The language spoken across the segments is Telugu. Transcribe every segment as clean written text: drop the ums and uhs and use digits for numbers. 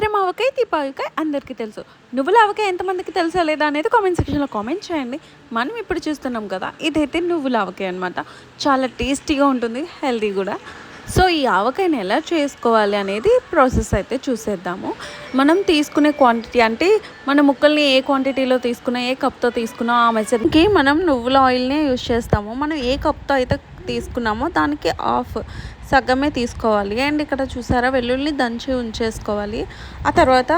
కారం ఆవకాయ, తీపి ఆవకాయ అందరికీ తెలుసు. నువ్వుల ఆవకాయ ఎంతమందికి తెలుసా లేదా అనేది కామెంట్ సెక్షన్లో కామెంట్ చేయండి. మనం ఇప్పుడు చూస్తున్నాం కదా, ఇదైతే నువ్వుల ఆవకాయ అనమాట. చాలా టేస్టీగా ఉంటుంది, హెల్తీ కూడా. సో ఈ ఆవకాయని ఎలా చేసుకోవాలి అనేది ప్రాసెస్ అయితే చూసేద్దాము. మనం తీసుకునే క్వాంటిటీ అంటే మన ముక్కల్ని ఏ క్వాంటిటీలో తీసుకున్నా, ఏ కప్తో తీసుకున్నా ఆ మెజర్కి మనం నువ్వుల ఆయిల్నే యూజ్ చేస్తాము. మనం ఏ కప్తో అయితే తీసుకున్నామో దానికి సగమే తీసుకోవాలి. అండ్ ఇక్కడ చూసారా, వెల్లుల్లి దంచి ఉంచేసుకోవాలి. ఆ తర్వాత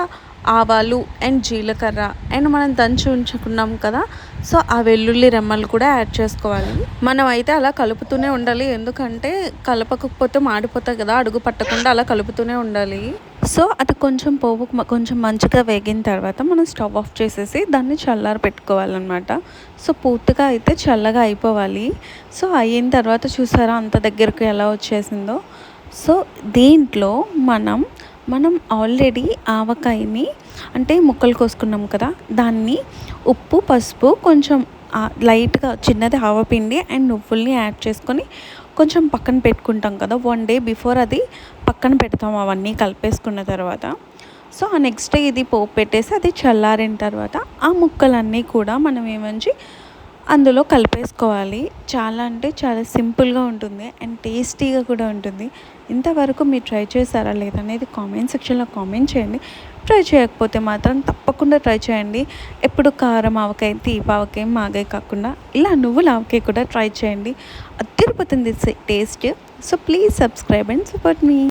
ఆవాలు అండ్ జీలకర్ర అండ్ మనం దంచి ఉంచుకున్నాం కదా, సో ఆ వెల్లుల్లి రెమ్మలు కూడా యాడ్ చేసుకోవాలి. మనం అయితే అలా కలుపుతూనే ఉండాలి, ఎందుకంటే కలపకపోతే మాడిపోతాయి కదా, అడుగు పట్టకుండా అలా కలుపుతూనే ఉండాలి. సో అది కొంచెం మంచిగా వేగిన తర్వాత మనం స్టవ్ ఆఫ్ చేసేసి దాన్ని చల్లారి పెట్టుకోవాలన్నమాట. సో పూర్తిగా అయితే చల్లగా అయిపోవాలి. సో అయిన తర్వాత చూసారా అంత దగ్గరకు ఎలా వచ్చేసిందో. సో దీంట్లో మనం ఆల్రెడీ ఆవకాయని అంటే ముక్కలు కోసుకున్నాం కదా, దాన్ని ఉప్పు, పసుపు, కొంచెం లైట్గా చిన్నది ఆవపిండి అండ్ నువ్వుల్ని యాడ్ చేసుకొని కొంచెం పక్కన పెట్టుకుంటాం కదా. 1 day బిఫోర్ అది పక్కన పెడతాం అవన్నీ కలిపేసుకున్న తర్వాత. సో ఆ నెక్స్ట్ డే ఇది పోపు పెట్టేసి అది చల్లారిన తర్వాత ఆ ముక్కలన్నీ కూడా మనం ఏమంచి అందులో కలిపేసుకోవాలి. చాలా అంటే చాలా సింపుల్గా ఉంటుంది అండ్ టేస్టీగా కూడా ఉంటుంది. ఇంతవరకు మీరు ట్రై చేశారా లేదనేది కామెంట్ సెక్షన్లో కామెంట్ చేయండి. ట్రై చేయకపోతే మాత్రం తప్పకుండా ట్రై చేయండి. ఎప్పుడు కారం ఆవకాయ, తీపి ఆవకాయ, మాగాయ కాకుండా ఇలా నువ్వుల ఆవకాయ కూడా ట్రై చేయండి. అదిరిపోతుంది taste. So please subscribe and support me.